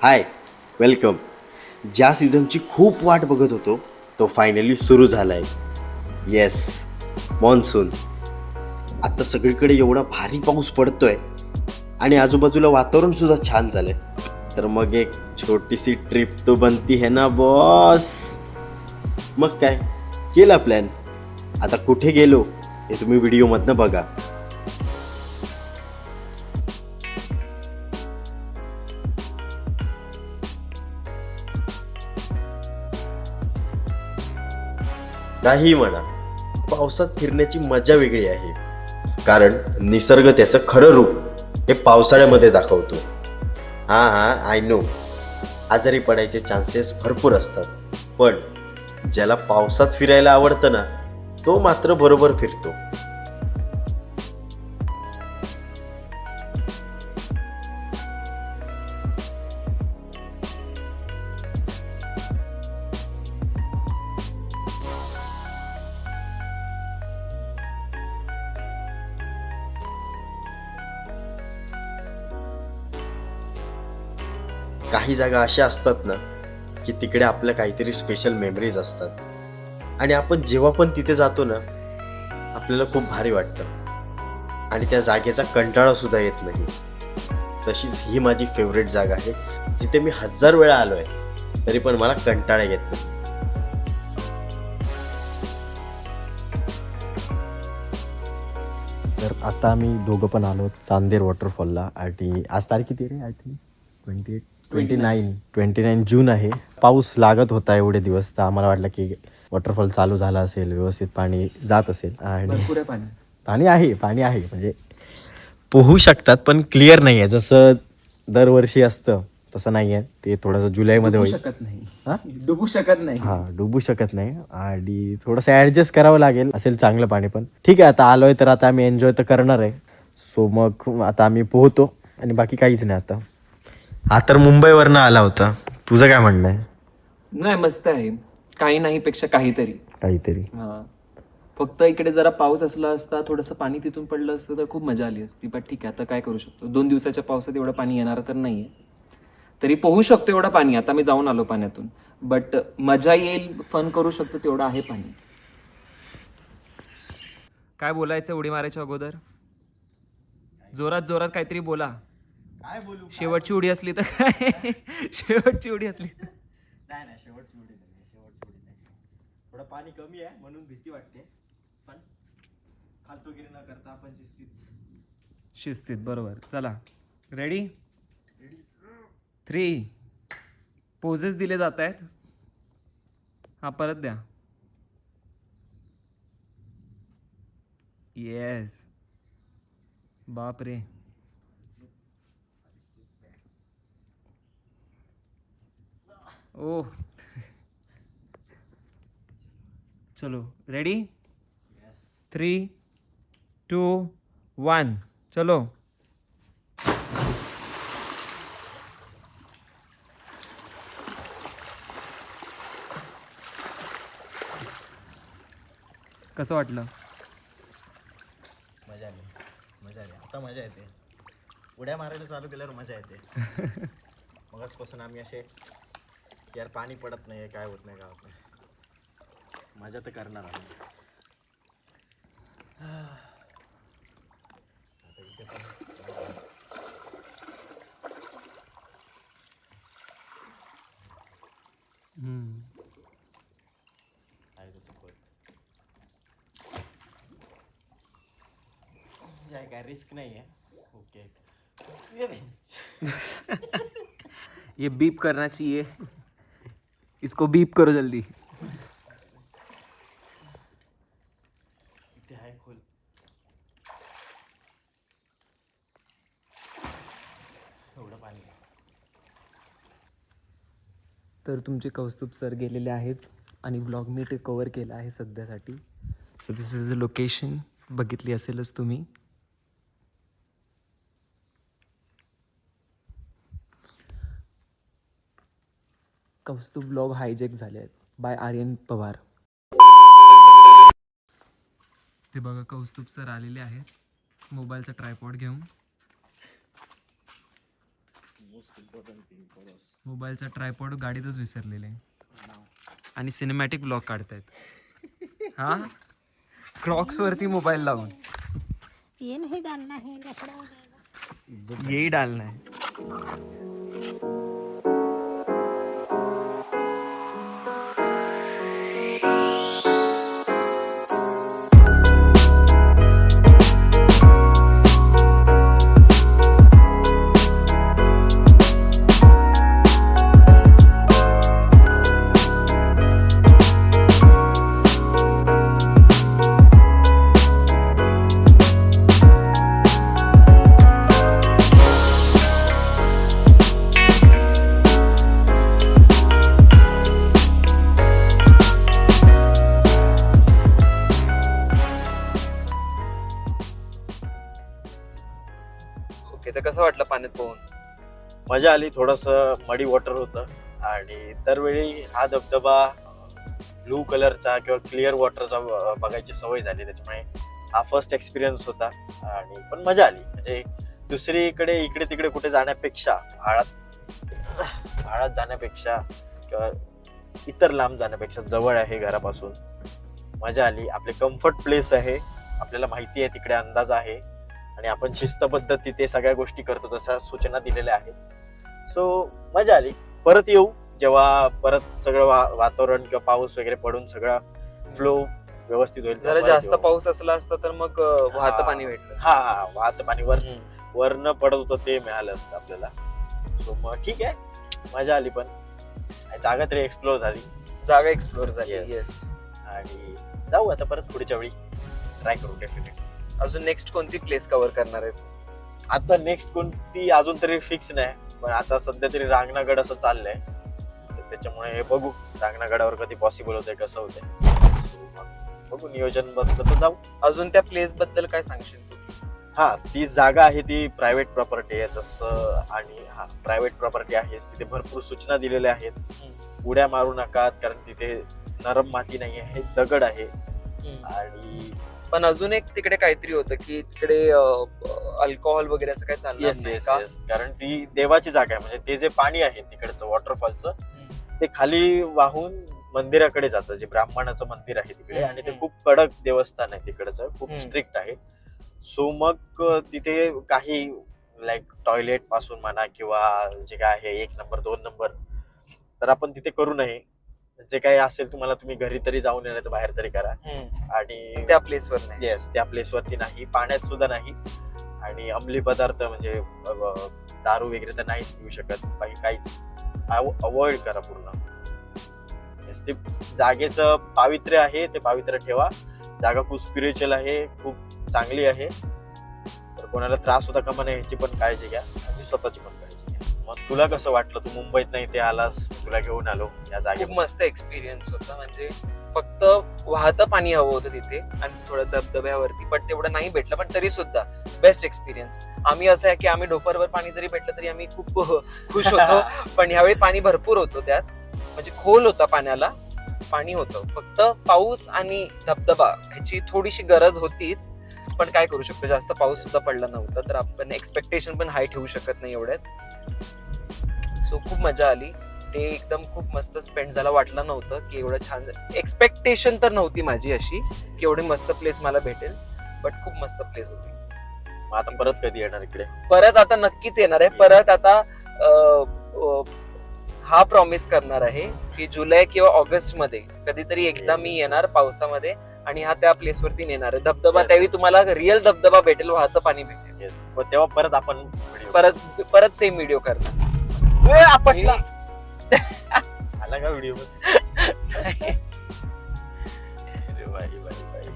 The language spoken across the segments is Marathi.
हाय, वेलकम. ज्या सीझनची खूप वाट बघत होतो तो फायनली सुरू झाला आहे. Yes, monsoon. आता सगळीकडे एवढा भारी पाऊस पडतोय आणि आजूबाजूला वातावरण सुद्धा छान झालंय. तर मग एक छोटीशी ट्रिप तो बनती है ना बॉस. मग काय, केला प्लॅन. आता कुठे गेलो हे तुम्ही व्हिडिओमधनं बघा. काही म्हणा, पावसात फिरण्याची मजा वेगळी आहे. कारण निसर्ग त्याचं खरं रूप हे पावसाळ्यामध्ये दाखवतो. हां, आय नो, आजारी पडायचे चान्सेस भरपूर असतात. पण ज्याला पावसात फिरायला आवडतं ना, तो मात्र बरोबर फिरतो. काही जागा अशा असतात ना की तिकडे आपल्या काहीतरी स्पेशल मेमरीज असतात. आणि आपण जेव्हा पण तिथे जातो ना, आपल्याला खूप भारी वाटतं आणि त्या जागेचा कंटाळा सुद्धा येत नाही. तशीच ही माझी फेवरेट जागा आहे, जिथे मी 1000 वेळा आलो आहे तरी पण मला कंटाळा येत नाही. तर आता आम्ही दोघं पण आलो चांदेर वॉटरफॉलला. आणि आज तारीख किती रे? आय थिंक 29 जून आहे. पाऊस लागत होता एवढे दिवस, तर आम्हाला वाटलं की वॉटरफॉल चालू झाला असेल, व्यवस्थित पाणी जात असेल. आणि पाणी आहे म्हणजे पोहू शकतात, पण क्लिअर नाही आहे. जसं दरवर्षी असतं तसं नाही आहे. ते थोडंसं जुलैमध्ये होईल. डुबू शकत नाही. हां, डुबू शकत नाही आणि थोडंसं ॲडजस्ट करावं लागेल. असेल चांगलं पाणी, पण ठीक आहे. आता आलोय तर आता आम्ही एन्जॉय तर करणार आहे. सो मग आता आम्ही पोहतो आणि बाकी काहीच नाही. आता हा तर मुंबईवरनं आला होता. तुझं काय म्हणणं आहे? नाही, मस्त आहे. काही नाही पेक्षा काहीतरी. काहीतरी. हा, फक्त इकडे जरा पाऊस असला असता, थोडंसं पाणी तिथून पडलं असतं तर खूप मजा आली असती. पण ठीक आहे, आता काय करू शकतो. 2 दिवसाच्या पावसात एवढं पाणी येणार तर नाहीये. तरी पोहू शकतो एवढं पाणी. आता मी जाऊन आलो पाण्यातून. बट मजा येईल, फन करू शकतो तेवढं आहे पाणी. काय बोलायचं उडी मारायच्या अगोदर? जोरात जोरात काहीतरी बोला. काय बोलू? शेवटची उडी असली तर काय? शेवटची उडी असली तर नाही, शेवटची उडी नाही. थोडं पाणी कमी आहे म्हणून भीती वाटते, पण फालतूगिरी न करता आपण शिस्तीत. बरोबर. चला, रेडी? 3 पोजेस दिले जात आहेत. हा, परत द्या. येस. बाप रे. ओह. चलो, रेडी? 3, 2, 1 चलो. कसं वाटलं? मजा आली. आता मजा येते. उड्या मारायला चालू केल्यावर मजा येते. मगाचपासून आम्ही असे, यार पाणी पडत नाही, काय होत नाही, काय होत नाही. मजा तर करणार आम्ही. काय रिस्क नाही आहे. ओके. ये बीप करना चाहिए. इसको बीप करो जल्दी. इथे आहे खोल. एवढं पाणी. तर तुमचे कौस्तुभ सर गेलेले आहेत आणि व्लॉग मी टेक ओव्हर केला आहे सध्यासाठी. So this is a location. बघितली असेलच तुम्ही. कौस्तुभ ब्लॉग हायजेक झाले आहेत बाय आर्यन पवार. ते बघा, कौस्तुभ सर आलेले आहेत मोबाईलचा ट्रायपॉड घेऊन. मोबाईलचा ट्रायपॉड गाडीतच विसरलेले आणि सिनेमॅटिक ब्लॉग काढतायत. हा क्रॉक्स वरती मोबाईल लावून ये नहीं डालना है, लफड़ा हो जाएगा. येही डालना है. ओके, तर कसं वाटलं पाण्यात पोहून? मजा आली. थोडंसं मडी वॉटर होतं आणि दरवेळी हा धबधबा ब्लू कलरचा किंवा क्लिअर वॉटरचा बघायची सवय झाली, त्याच्यामुळे हा फर्स्ट एक्सपिरियन्स होता. आणि पण मजा आली. म्हणजे दुसरीकडे इकडे तिकडे कुठे जाण्यापेक्षा, भाडात जाण्यापेक्षा किंवा इतर लांब जाण्यापेक्षा जवळ आहे घरापासून. मजा आली. आपले कम्फर्ट प्लेस आहे, आपल्याला माहिती आहे, तिकडे अंदाज आहे आणि आपण शिस्तबद्ध तिथे सगळ्या गोष्टी करतो तशा सूचना दिलेल्या आहेत. सो मजा आली. परत येऊ जेव्हा परत सगळं वातावरण किंवा पाऊस वगैरे पडून सगळा फ्लो व्यवस्थित होईल. जरा जास्त पाऊस असला असता तर मग वाहतं पाणी भेटलं. हा वाहतं पाणी वरनं पडत होतं ते मिळालं असतं आपल्याला. सो मग ठीक आहे, मजा आली. पण जागा तरी एक्सप्लोर झाली, जागा एक्सप्लोर झाली. Yes. येस. आणि जाऊ आता परत पुढच्या वेळी ट्राय करू डेफिनेटली. अजून नेक्स्ट कोणती प्लेस कव्हर करणार आहेत? आता नेक्स्ट कोणती अजून तरी फिक्स नाही, पण आता सध्या तरी रांगणागड असं चाललंय, तर त्याच्यामुळे बघू रांगणागडावर कधी पॉसिबल होतंय, कसं होतंय बघू. नियोजन बसलं तर जाऊ. अजून त्या प्लेस बद्दल काय सांगशील तू? हा, ती जागा आहे ती प्रायव्हेट प्रॉपर्टी आहे तसं. आणि हा प्रायव्हेट प्रॉपर्टी आहे, तिथे भरपूर सूचना दिलेल्या आहेत. उड्या मारू नका कारण तिथे नरम माती नाही आहे, दगड आहे. आणि पण अजून एक तिकडे काहीतरी होतं की तिकडे अल्कोहोल वगैरे असं काय चालणार येस नाही येस का? येस, कारण ती देवाची जागा आहे. म्हणजे ते जे पाणी आहे तिकडचं वॉटरफॉलचं, ते खाली वाहून मंदिराकडे जातं, जे ब्राह्मणाचं मंदिर आहे तिकडे. आणि ते खूप कडक देवस्थान आहे तिकडचं, खूप स्ट्रिक्ट आहे. सो मग तिथे काही लाईक टॉयलेट पासून म्हणा किंवा जे काय आहे 1 नंबर 2 नंबर, तर आपण तिथे करू नये. जे काही असेल तुम्हाला तुम्ही घरी तरी जाऊन येणार तर बाहेर तरी करा. आणि त्या प्लेसवर नाही. येस, त्या प्लेसवरती नाही, पाण्यात सुद्धा नाही. आणि अंमली पदार्थ म्हणजे दारू वगैरे तर नाहीच पिऊ शकत. बाकी काहीच अवॉइड करा पूर्ण. येस, ते जागेचं पावित्र्य आहे, ते पावित्र्य ठेवा. जागा खूप स्पिरिच्युअल आहे, खूप चांगली आहे. तर कोणाला त्रास होता कामा नये ह्याची पण काळजी घ्या आणि स्वतःची पण काळजी घ्या. मग तुला कसं वाटलं? तू मुंबईत नाही ते आलास, तुला घेऊन आलो या खूप जागेत. मस्त एक्सपिरियन्स होता. म्हणजे फक्त वाहतं पाणी हवं होतं तिथे आणि थोडं धबधब्यावरती, पण तेवढं नाही भेटलं. पण तरी सुद्धा बेस्ट एक्सपिरियन्स. आम्ही असं आहे की आम्ही ढोपरवर पाणी जरी भेटलं तरी आम्ही खूप खुश होतो. पण ह्यावेळी पाणी भरपूर होतं त्यात, म्हणजे खोल होता पाण्याला, पाणी होतं. फक्त पाऊस आणि धबधबा ह्याची थोडीशी गरज होतीच. पण काय करू शकतो, जास्त पाऊस सुद्धा पडला नव्हता, तर आपण एक्सपेक्टेशन पण हाय ठेवू शकत नाही एवढ्यात. सो खूप मजा आली. ते एकदम खूप मस्त स्पेंड झाला. वाटलं नव्हतं की एवढं छान, एक्सपेक्टेशन तर नव्हती माझी अशी की एवढी मस्त प्लेस मला भेटेल, बट खूप मस्त प्लेस होती. मग आता परत कधी येणार इकडे? परत आता नक्कीच येणार आहे. परत आता हा प्रॉमिस करणार आहे की जुलै किंवा ऑगस्ट मध्ये कधीतरी एकदा मी येणार पावसामध्ये आणि हा त्या प्लेस वरती नेणार आहे धबधबा. त्यावेळी तुम्हाला रिअल धबधबा भेटेल, वाहतं पाणी भेटेल. येस, तेव्हा परत आपण व्हिडिओ परत सेम व्हिडिओ करणार. आला का व्हिडिओ?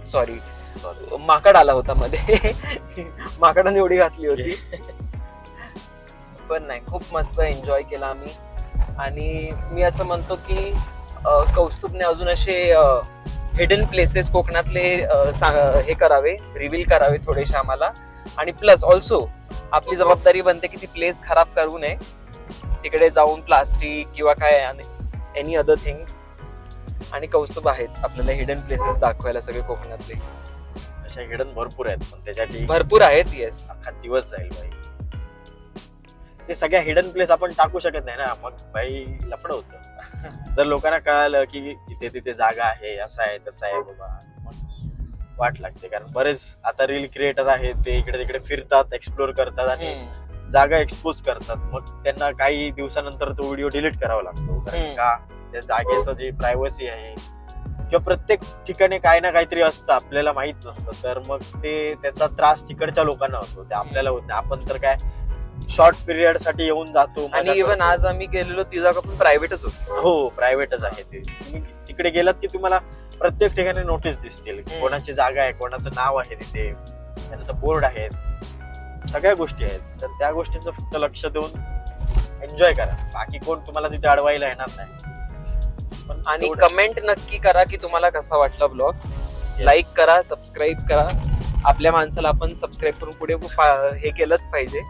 सॉरी, माकड आला होता मध्ये. माकडाने एवढी घातली होती. पण नाही, खूप मस्त एन्जॉय केला आम्ही. आणि मी असं म्हणतो की कौस्तुभने अजून असे हिडन प्लेसेस कोकणातले हे करावे, रिव्हील करावे थोडेसे आम्हाला. आणि प्लस ऑल्सो आपली जबाबदारी बनते की ती प्लेस खराब करू नये. तिकडे जाऊन प्लास्टिक किंवा काय एनी अदर थिंग्स. आणि कौस्तुभ आहेच आपल्याला हिडन प्लेसेस दाखवायला सगळे कोकणातले. अशा हिडन भरपूर आहेत, पण त्याच्यासाठी भरपूर आहेत. येस, अख्खा दिवस जाईल भाई. ते सगळ्या हिडन प्लेस आपण टाकू शकत नाही ना, मग भाई लफडं होतं. जर लोकांना कळालं की इथे तिथे जागा आहे, असं आहे तसं आहे बाबा, मग वाट लागते. कारण बरेच आता रील क्रिएटर आहेत, ते इकडे तिकडे फिरतात, एक्सप्लोर करतात आणि जागा एक्सपोज करतात. मग त्यांना काही दिवसानंतर तो व्हिडिओ डिलीट करावा लागतो. कारण का त्या जागेचं जे प्रायव्हसी आहे किंवा प्रत्येक ठिकाणी काही ना काहीतरी असतं, आपल्याला माहित नसतं, तर मग ते त्याचा त्रास तिकडच्या लोकांना होतो, ते आपल्याला होत नाही. आपण तर काय शॉर्ट पिरियड साठी येऊन जातो. आणि इव्हन आज आम्ही गेलेलो ती जागा पण प्रायव्हेटच होती. हो, प्रायव्हेटच आहे ते. तुम्ही तिकडे गेलात की तुम्हाला प्रत्येक ठिकाणी नोटीस दिसतील, कोणाची जागा आहे, कोणाचं नाव आहे तिथे, त्यानंतर बोर्ड आहेत, सगळ्या गोष्टी आहेत. तर त्या गोष्टींचं फक्त लक्ष देऊन एन्जॉय करा. बाकी कोण तुम्हाला तिथे अडवायला येणार नाही. पण आणि तेवढं- कमेंट नक्की करा की तुम्हाला कसा वाटला ब्लॉग. लाईक करा, सबस्क्राईब करा. आपल्या माणसाला आपण सबस्क्राईब करून पुढे हे केलंच पाहिजे.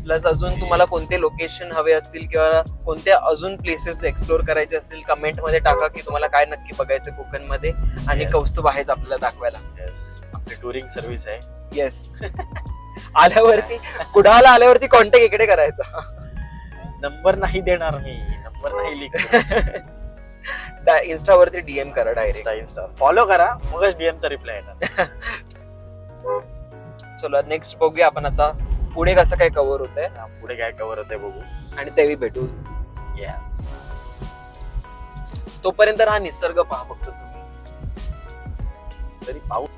प्लस अजून तुम्हाला कोणते लोकेशन हवे असतील किंवा कोणत्या अजून प्लेसेस एक्सप्लोर करायचे असतील, कमेंट मध्ये टाका की तुम्हाला काय नक्की बघायचं कोकणमध्ये आणि Yes. कौस्तुभ आहेच आपल्याला दाखवायला. Yes. आपली टुरिंग सर्व्हिस आहे. येस. आल्यावरती कुडाळला आल्यावरती कॉन्टॅक्ट इकडे करायचा. नंबर नाही देणार मी, नंबर नाही लिख. इन्स्टावरती डीएम करा डायरेक्ट. इंस्टा फॉलो करा, मगच डीएमचा रिप्लाय येणार. चलो नेक्स्ट बघूया आपण आता पुढे कसं काय कव्हर होत आहे पुढे काय कव्हर होतंय बघू. आणि तेही भेटू. येस. तोपर्यंत हा निसर्ग पहा फक्त तुम्ही. तरी पाऊस